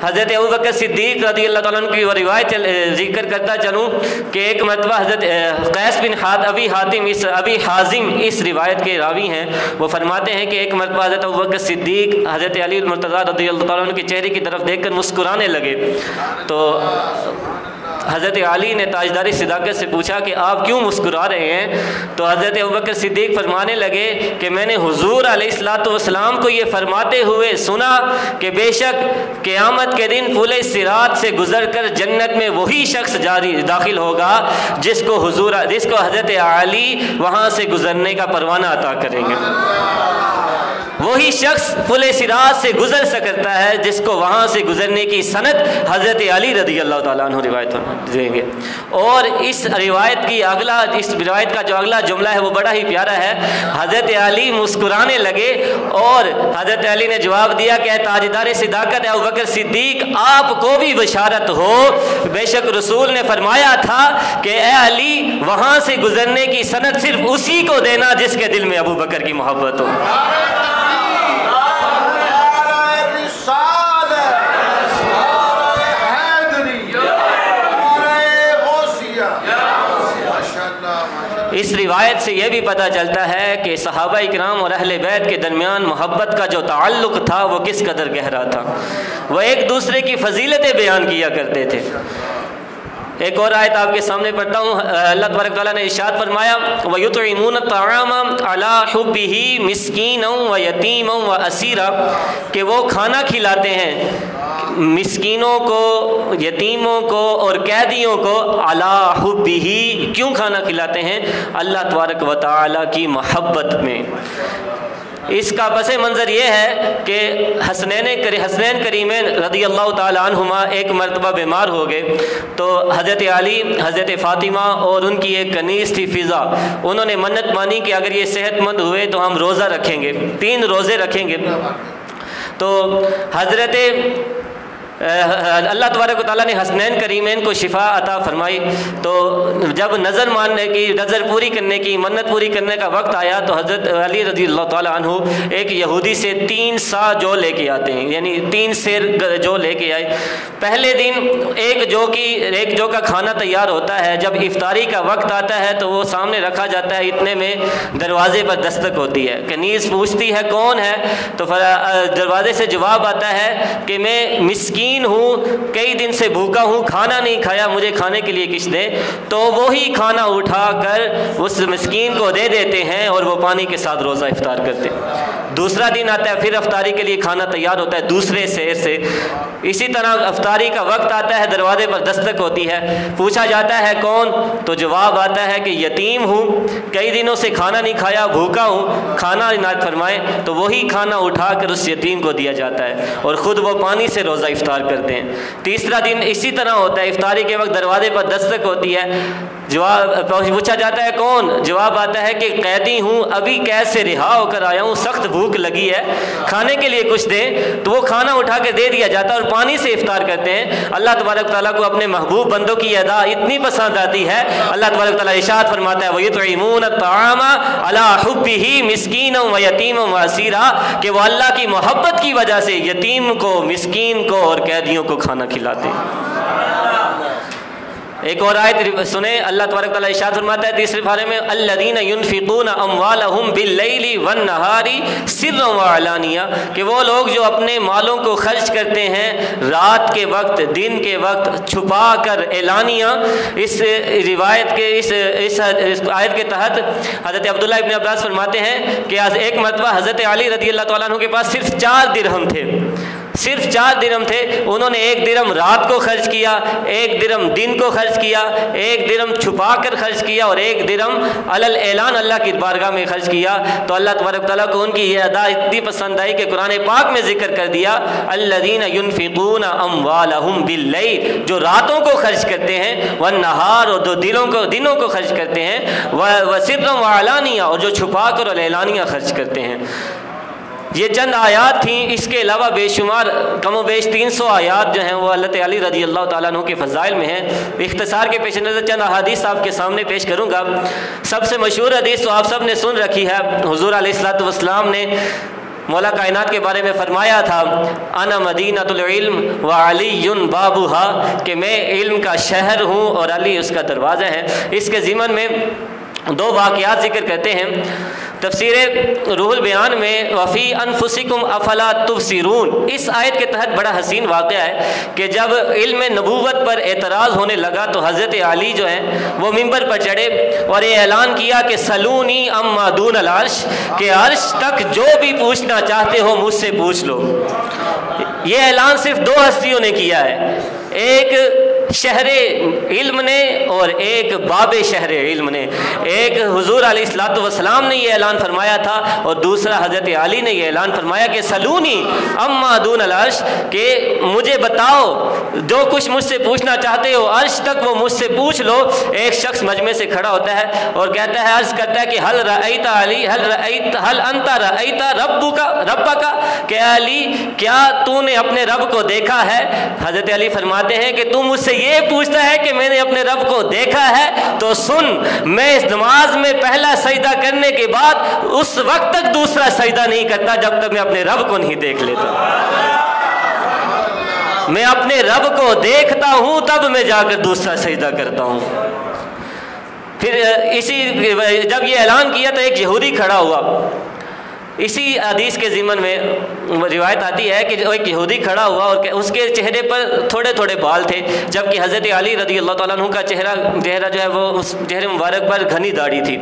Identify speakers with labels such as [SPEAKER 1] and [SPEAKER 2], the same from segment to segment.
[SPEAKER 1] حضرت ابوبکر صدیق رضی اللہ تعالیٰ عنہ کی وہ روایت ذکر کرتا چلوں کہ ایک مرتبہ حضرت قیس بن ابی حازم اس روایت کے راوی ہیں، وہ فرماتے ہیں کہ ایک مرتبہ حضرت ابوبکر صدیق حضرت علی المرتضیٰ رضی اللہ تعالیٰ عنہ کے چہرے کی طرف دیکھ کر مسکرانے لگے، تو حضرت علی نے تاجدار صداقت سے پوچھا کہ آپ کیوں مسکرا رہے ہیں؟ تو حضرت ابوبکر صدیق فرمانے لگے کہ میں نے حضور علیہ الصلوۃ والسلام کو یہ فرماتے ہوئے سنا کہ بے شک قیامت کے دن پل صراط سے گزر کر جنت میں وہی شخص داخل ہوگا جس کو حضرت علی وہاں سے گزرنے کا پروانہ عطا کریں گے۔ وہی شخص پل صراط سے گزر سکتا ہے جس کو وہاں سے گزرنے کی سند حضرت علی رضی اللہ تعالیٰ عنہ روایت دیں گے۔ اور اس روایت کا جو اگلا جملہ ہے وہ بڑا ہی پیارا ہے۔ حضرت علی مسکرانے لگے اور حضرت علی نے جواب دیا کہ اے تاجدار صداقت ابوبکر صدیق، آپ کو بھی بشارت ہو، بے شک رسول نے فرمایا تھا کہ اے علی وہاں سے گزرنے کی سند صرف اسی کو دینا جس کے دل میں ابوبکر کی محبت ہو۔ اس روایت سے یہ بھی پتہ چلتا ہے کہ صحابہ اکرام اور اہل بیت کے درمیان محبت کا جو تعلق تھا وہ کس قدر گہرا تھا، وہ ایک دوسرے کی فضیلتیں بیان کیا کرتے تھے۔ ایک اور آیت آپ کے سامنے پڑھتا ہوں، اللہ تبارک تعالیٰ نے ارشاد فرمایا وَيُطْعِمُونَ الطَّعَامَ عَلَىٰ حُبِّهِ مِسْكِينًا وَيَتِيمًا وَأَسِيرًا، کہ وہ کھانا کھلاتے ہیں مسکینوں کو، یتیموں کو اور قیدیوں کو، عَلَىٰ حُبِّهِ، کیوں کھانا کھلاتے ہیں؟ اللہ تبارک و تعالیٰ کی محبت میں۔ اس کا پس منظر یہ ہے کہ حسنین کریمین رضی اللہ تعالیٰ عنہما ایک مرتبہ بیمار ہو گئے، تو حضرت علی، حضرت فاطمہ اور ان کی ایک کنیز تھی فضا، انہوں نے منت مانی کہ اگر یہ صحت مند ہوئے تو ہم روزہ رکھیں گے، 3 روزے رکھیں گے۔ تو حضرت اللہ تبارک و تعالیٰ نے حسنین کریمین کو شفا عطا فرمائی، تو جب نظر پوری کرنے کی، منت پوری کرنے کا وقت آیا تو حضرت علی رضی اللہ تعالیٰ عنہ ایک یہودی سے 3 سا جو لے کے آتے ہیں، یعنی 3 سیر جو لے کے آئے۔ پہلے دن ایک جو کا کھانا تیار ہوتا ہے، جب افطاری کا وقت آتا ہے تو وہ سامنے رکھا جاتا ہے، اتنے میں دروازے پر دستک ہوتی ہے، کنیز پوچھتی ہے کون ہے، تو دروازے سے جواب آتا ہے کہ میں مسکین ہوں، کئی دن سے بھوکا ہوں، کھانا نہیں کھایا، مجھے کھانے کے لیے کچھ دے۔ تو وہی کھانا اٹھا کر اس مسکین کو دے دیتے ہیں اور وہ پانی کے ساتھ روزہ افطار کرتے ہیں۔ دوسرا دن آتا ہے، پھر افطاری کے لیے کھانا تیار ہوتا ہے دوسرے سیر سے، اسی طرح افطاری کا وقت آتا ہے، دروازے پر دستک ہوتی ہے، پوچھا جاتا ہے کون، تو جواب آتا ہے کہ یتیم ہوں، کئی دنوں سے کھانا نہیں کھایا، بھوکا ہوں، کھانا عنایت فرمائیں۔ تو وہی کھانا اٹھا کر اس یتیم کو دیا جاتا ہے اور خود وہ پانی سے روزہ افطار کرتے ہیں۔ تیسرا دن اسی طرح ہوتا ہے، افطاری کے وقت دروازے پر دستک ہوتی ہے، جواب پوچھا جاتا ہے کون، جواب آتا ہے کہ قیدی ہوں، ابھی قید سے رہا ہو کر آیا ہوں، سخت بھوک لگی ہے، کھانے کے لیے کچھ دیں۔ تو وہ کھانا اٹھا کے دے دیا جاتا ہے اور پانی سے افطار کرتے ہیں۔ اللہ تبارک تعالیٰ کو اپنے محبوب بندوں کی ادا اتنی پسند آتی ہے، اللہ تبارک تعالیٰ ارشاد فرماتا ہے وَيُطْعِمُونَ الطَّعَامَ عَلَىٰ حُبِّهِ مِسْكِينًا وَيَتِيمًا وَأَسِيرًا، کہ وہ اللہ کی محبت کی وجہ سے یتیم کو، مسکین کو اور قیدیوں کو کھانا کھلاتے ہیں۔ ایک اور آیت سنیں، اللہ تبارک تعالیٰ ارشاد فرماتا ہے تیسرے پارے میں الذین ينفقون اموالهم باللیل والنہار سرا وعلانیہ، کہ وہ لوگ جو اپنے مالوں کو خرچ کرتے ہیں رات کے وقت، دن کے وقت، چھپا کر، اعلانیہ۔ اس روایت کے اس آیت کے تحت حضرت عبداللہ ابن عباس فرماتے ہیں کہ ایک مرتبہ حضرت علی رضی اللہ تعالیٰ عنہ کے پاس صرف 4 درہم تھے، صرف 4 درہم تھے، انہوں نے 1 درہم رات کو خرچ کیا، 1 درہم دن کو خرچ کیا، 1 درہم چھپا کر خرچ کیا اور 1 درہم علل اعلان اللہ کی بارگاہ میں خرچ کیا۔ تو اللہ تبارک تعالیٰ کو ان کی یہ ادا اتنی پسند آئی کہ قرآن پاک میں ذکر کر دیا الذین ينفقون اموالهم باللیل، جو راتوں کو خرچ کرتے ہیں، والنہار، اور جو دنوں کو خرچ کرتے ہیں، وسرا وعلانیہ، اور جو چھپا کر اور اعلانیہ خرچ کرتے ہیں۔ یہ چند آیات تھیں، اس کے علاوہ بے شمار کم و بیش 300 آیات جو ہیں وہ حضرت علی رضی اللہ تعالیٰ عنہ کے فضائل میں ہیں۔ اختصار کے پیش نظر چند احادیث آپ کے سامنے پیش کروں گا۔ سب سے مشہور حدیث تو آپ سب نے سن رکھی ہے، حضور علیہ الصلوۃ والسلام نے مولا کائنات کے بارے میں فرمایا تھا انا مدینۃ العلم و علی بابھا، کہ میں علم کا شہر ہوں اور علی اس کا دروازہ ہے۔ اس کے ضمن میں دو واقعات ذکر کرتے ہیں۔ تفسیر روح البیان میں وفی انفسکم افلا تبصرون، اس آیت کے تحت بڑا حسین واقعہ ہے کہ جب علم نبوت پر اعتراض ہونے لگا تو حضرت علی جو ہیں وہ ممبر پر چڑھے اور یہ اعلان کیا کہ سلونی اما دون العرش، کہ عرش تک جو بھی پوچھنا چاہتے ہو مجھ سے پوچھ لو۔ یہ اعلان صرف دو ہستیوں نے کیا ہے، ایک شہر علم نے اور ایک باب شہر علم نے۔ ایک حضور علیہ الصلوۃ والسلام نے یہ اعلان فرمایا تھا اور دوسرا حضرت علی نے یہ اعلان فرمایا کہ سلونی اما دون العرش، کہ مجھے بتاؤ جو کچھ مجھ سے پوچھنا چاہتے ہو عرش تک وہ مجھ سے پوچھ لو۔ ایک شخص مجمع سے کھڑا ہوتا ہے اور کہتا ہے، عرض کرتا ہے کہ حل رأیت علی حل انت رأیت ربک، کہ علی کیا تو نے اپنے رب کو دیکھا ہے؟ حضرت علی فرماتے ہیں کہ تو مجھ سے یہ پوچھتا ہے کہ میں نے اپنے رب کو دیکھا ہے، تو سن، میں اس نماز میں پہلا سجدہ کرنے کے بعد اس وقت تک دوسرا سجدہ نہیں کرتا جب تک میں اپنے رب کو نہیں دیکھ لیتا۔ میں اپنے رب کو دیکھتا ہوں تب میں جا کر دوسرا سجدہ کرتا ہوں۔ پھر جب یہ اعلان کیا تو ایک یہودی کھڑا ہوا۔ اسی حدیث کے ضمن میں روایت آتی ہے کہ ایک یہودی کھڑا ہوا اور اس کے چہرے پر تھوڑے تھوڑے بال تھے، جبکہ حضرت علی رضی اللہ تعالیٰ عنہ کا چہرہ جو ہے وہ اس چہرے مبارک پر گھنی داڑھی تھی۔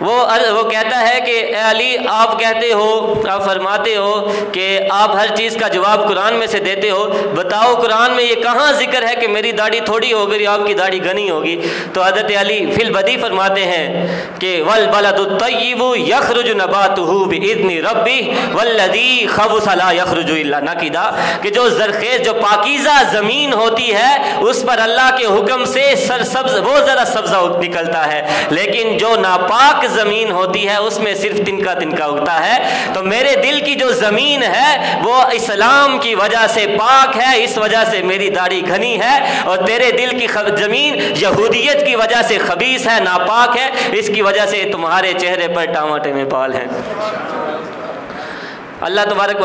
[SPEAKER 1] وہ کہتا ہے کہ اے علی، آپ کہتے ہو، آپ فرماتے ہو کہ آپ ہر چیز کا جواب قرآن میں سے دیتے ہو، بتاؤ قرآن میں یہ کہاں ذکر ہے کہ میری داڑھی تھوڑی ہو گئی آپ کی داڑھی گھنی ہوگی؟ تو حضرت علی فی البدی فرماتے ہیں کہ والبلد الطیب یخرج نباتہ باذن ربی والذی خبث لا یخرج الا نکدا، کہ جو زرخیز جو پاکیزہ زمین ہوتی ہے اس پر اللہ کے حکم سے سرسبز وہ ذرا سبزہ نکلتا ہے، لیکن جو ناپاک زمین ہوتی ہے اس میں صرف تنکا تنکا اگتا ہے۔ تو میرے دل کی جو زمین ہے وہ اسلام کی وجہ سے پاک ہے، اس وجہ سے میری داڑھی گھنی ہے، اور تیرے دل کی زمین یہودیت کی وجہ سے خبیث ہے، ناپاک ہے، اس کی وجہ سے تمہارے چہرے پر ٹماٹے میں بال ہیں۔ اللہ تبارک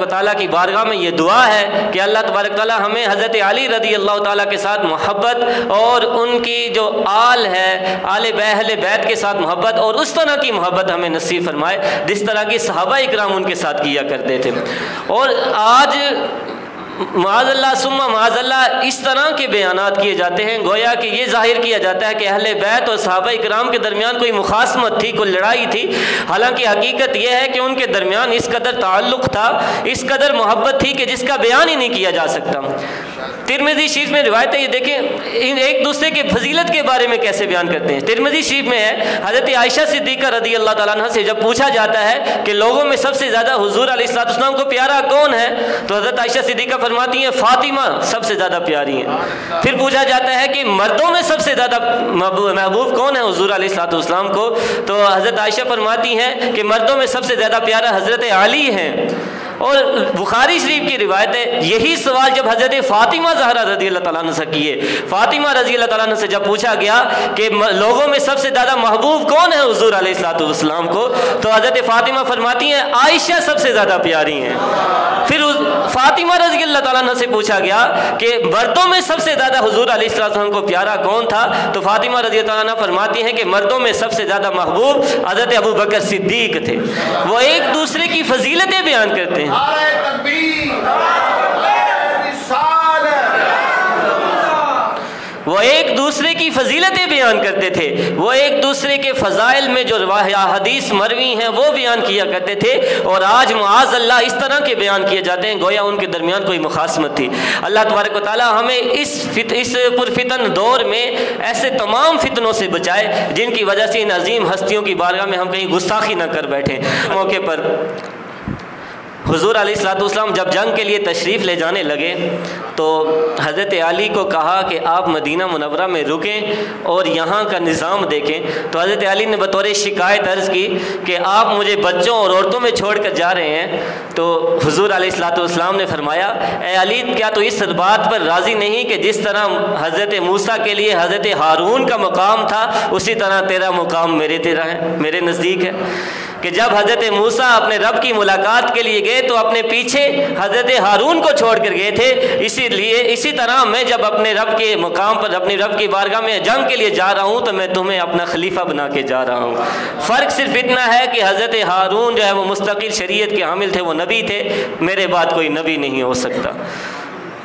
[SPEAKER 1] و تعالیٰ کی بارگاہ میں یہ دعا ہے کہ اللہ تبارک و تعالیٰ ہمیں حضرت علی رضی اللہ تعالیٰ کے ساتھ محبت اور ان کی جو آل ہے اہل بیت کے ساتھ محبت اور اس طرح کی محبت ہمیں نصیب فرمائے جس طرح کی صحابہ اکرام ان کے ساتھ کیا کرتے تھے۔ اور آج معاذ اللہ ثم معاذ اللہ اس طرح کے بیانات کیے جاتے ہیں گویا کہ یہ ظاہر کیا جاتا ہے کہ اہل بیت اور صحابہ اکرام کے درمیان کوئی مخاصمت تھی، کوئی لڑائی تھی، حالانکہ حقیقت یہ ہے کہ ان کے درمیان اس قدر تعلق تھا، اس قدر محبت تھی کہ جس کا بیان ہی نہیں کیا جا سکتا۔ ترمذی شریف میں روایت ہے، یہ دیکھیں ایک دوسرے کے فضیلت کے بارے میں کیسے بیان کرتے ہیں۔ ترمذی شریف میں ہے حضرت عائشہ صدیقہ رضی اللہ تعالیٰ عنہ سے جب پوچھا جاتا ہے کہ لوگوں میں سب سے زیادہ حضور علیہ الصلوۃ والسلام کو پیارا کون ہے، تو حضرت عائشہ صدیقہ فرماتی ہیں فاطمہ سب سے زیادہ پیاری ہیں۔ پھر پوچھا جاتا ہے کہ مردوں میں سب سے زیادہ محبوب کون ہے حضور علیہ الصلوۃ والسلام کو، تو حضرت عائشہ فرماتی ہیں کہ مردوں میں سب سے زیادہ پیارا حضرت علی ہیں۔ اور بخاری شریف کی روایت ہے یہی سوال جب حضرت فاطمہ زہرا رضی اللہ تعالیٰ عنہ سے کیے، فاطمہ رضی اللہ تعالیٰ عنہ سے جب پوچھا گیا کہ لوگوں میں سب سے زیادہ محبوب کون ہے حضور علیہ الصلوۃ والسلام کو، تو حضرت فاطمہ فرماتی ہیں عائشہ سب سے زیادہ پیاری ہیں۔ پھر فاطمہ رضی اللہ تعالیٰ عنہ سے پوچھا گیا کہ مردوں میں سب سے زیادہ حضور علیہ الصلوۃ والسلام کو پیارا کون تھا، تو فاطمہ رضی اللہ عنہ فرماتی ہیں کہ مردوں میں سب سے زیادہ محبوب حضرت ابو بکر صدیق تھے۔ وہ ایک دوسرے کی فضیلتیں بیان کرتے ہیں۔ وہ ایک دوسرے کی فضیلتیں بیان کرتے تھے، وہ ایک دوسرے کے فضائل میں جو حدیث مروی ہیں وہ بیان کیا کرتے تھے، اور آج معاذ اللہ اس طرح کے بیان کیے جاتے ہیں گویا ان کے درمیان کوئی مخاصمت تھی۔ اللہ تبارک و تعالی ہمیں اس پرفتن دور میں ایسے تمام فتنوں سے بچائے جن کی وجہ سے ان عظیم ہستیوں کی بارگاہ میں ہم کہیں گستاخی نہ کر بیٹھیں۔ موقع پر حضور علیہ الصلوۃ والسلام جب جنگ کے لیے تشریف لے جانے لگے تو حضرت علی کو کہا کہ آپ مدینہ منورہ میں رکیں اور یہاں کا نظام دیکھیں، تو حضرت علی نے بطور شکایت عرض کی کہ آپ مجھے بچوں اور عورتوں میں چھوڑ کر جا رہے ہیں، تو حضور علیہ الصلوۃ والسلام نے فرمایا اے علی کیا تو اس بات پر راضی نہیں کہ جس طرح حضرت موسیٰ کے لیے حضرت ہارون کا مقام تھا اسی طرح تیرا مقام میرے نزدیک ہے، کہ جب حضرت موسیٰ اپنے رب کی ملاقات کے لیے گئے تو اپنے پیچھے حضرت ہارون کو چھوڑ کر گئے تھے، اسی طرح میں جب اپنے رب کے مقام پر اپنی رب کی بارگاہ میں جنگ کے لیے جا رہا ہوں تو میں تمہیں اپنا خلیفہ بنا کے جا رہا ہوں۔ فرق صرف اتنا ہے کہ حضرت ہارون جو ہے وہ مستقل شریعت کے حامل تھے، وہ نبی تھے، میرے بعد کوئی نبی نہیں ہو سکتا۔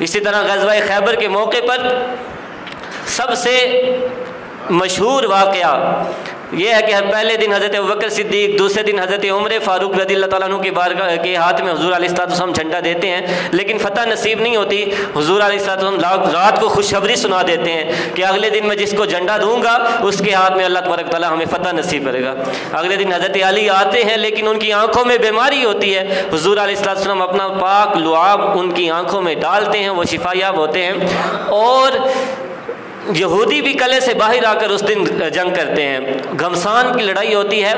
[SPEAKER 1] اسی طرح غزوہ خیبر کے موقع پر سب سے مشہور واقعہ یہ ہے کہ پہلے دن حضرت ابوبکر صدیق، دوسرے دن حضرت عمر فاروق رضی اللہ تعالیٰ عنہ کی بارگاہ کے ہاتھ میں حضور علیہ السلام جھنڈا دیتے ہیں، لیکن فتح نصیب نہیں ہوتی۔ حضور علیہ السلام رات کو خوشخبری سنا دیتے ہیں کہ اگلے دن میں جس کو جھنڈا دوں گا اس کے ہاتھ میں اللہ تبارک تعالیٰ ہمیں فتح نصیب کرے گا۔ اگلے دن حضرت علی آتے ہیں لیکن ان کی آنکھوں میں بیماری ہوتی ہے، حضور علیہ السلام اپنا پاک لعاب ان کی آنکھوں میں ڈالتے ہیں، وہ شفا یاب ہوتے ہیں، اور یہودی بھی قلعے سے باہر آ کر اس دن جنگ کرتے ہیں۔ گھمسان کی لڑائی ہوتی ہے،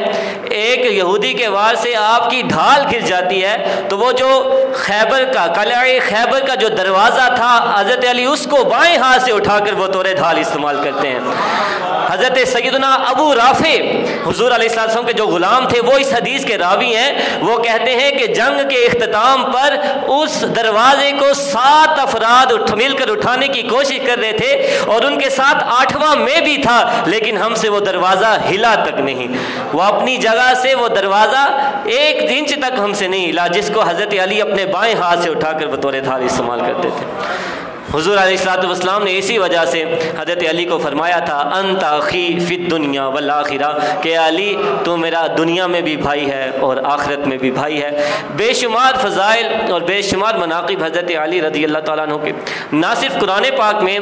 [SPEAKER 1] ایک یہودی کے وار سے آپ کی ڈھال گر جاتی ہے تو وہ جو خیبر کا قلعہ خیبر کا جو دروازہ تھا، حضرت علی اس کو بائیں ہاتھ سے اٹھا کر وہ طور ڈھال استعمال کرتے ہیں۔ حضرت سیدنا ابو رافع حضور علیہ السلام کے جو غلام تھے وہ اس حدیث کے راوی ہیں، وہ کہتے ہیں کہ جنگ کے اختتام پر اس دروازے کو 7 افراد مل کر اٹھانے کی کوشش کر رہے تھے اور ان کے ساتھ 8واں میں بھی تھا، لیکن ہم سے وہ دروازہ ہلا تک نہیں، وہ اپنی جگہ سے وہ دروازہ 1 انچ تک ہم سے نہیں ہلا، جس کو حضرت علی اپنے بائیں ہاتھ سے اٹھا کر بطور ڈھال استعمال کرتے تھے۔ حضور علیہ السلام نے اسی وجہ سے حضرت علی کو فرمایا تھا انت اخی فی الدنیا والآخرہ، کہ علی تو میرا دنیا میں بھی بھائی ہے اور آخرت میں بھی بھائی ہے۔ بے شمار فضائل اور بے شمار مناقب حضرت علی رضی اللہ تعالیٰ عنہ کے نہ صرف قرآن پاک میں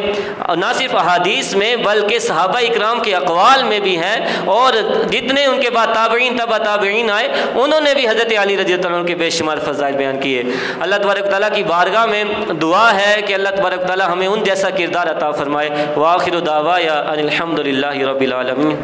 [SPEAKER 1] اور نہ صرف احادیث میں بلکہ صحابہ اکرام کے اقوال میں بھی ہیں، اور جتنے ان کے بعد تابعین تبع تابعین آئے انہوں نے بھی حضرت علی رضی اللہ عنہ کے بے شمار فضائل بیان کیے۔ اللہ تبارک تعالیٰ کی بارگاہ میں دعا ہے کہ اللہ تبارک تعالیٰ ہمیں ان جیسا کردار عطا فرمائے۔ وآخر دعوایا ان الحمد للہ رب العالمین۔